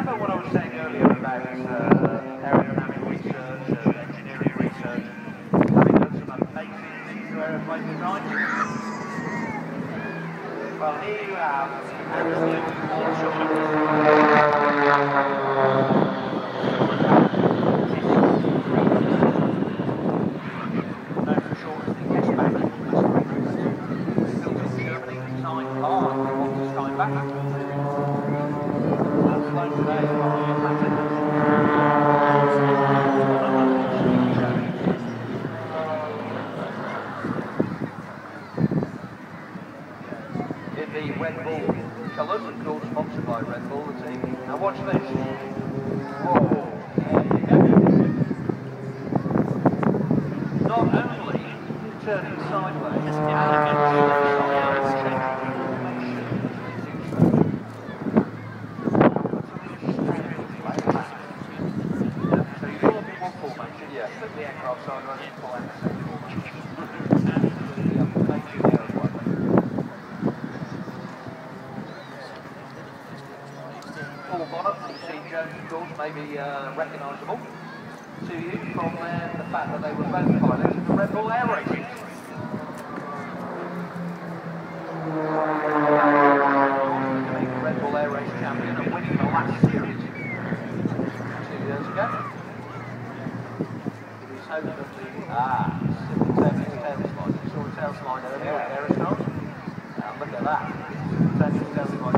remember what I was saying earlier about aerodynamic research, engineering research, having done some amazing things to aeroplane design? Well, here you have absolute awesome. In the Red Bull colours, of course, sponsored by Red Bull, the team. Now watch this. Whoa. Not only turning sideways, so you pull up in one formation, yeah, flip the aircraft sideways and pull out the second formation. Full bonnet, you see Jones and George may be recognisable to you from the fact that they were both pilots of the Red Bull Air Racing. The Red Bull Air Race champion and winning the last series 2 years ago. It is hoped that the tail slide earlier, there it goes. Now look at that. Tail slide.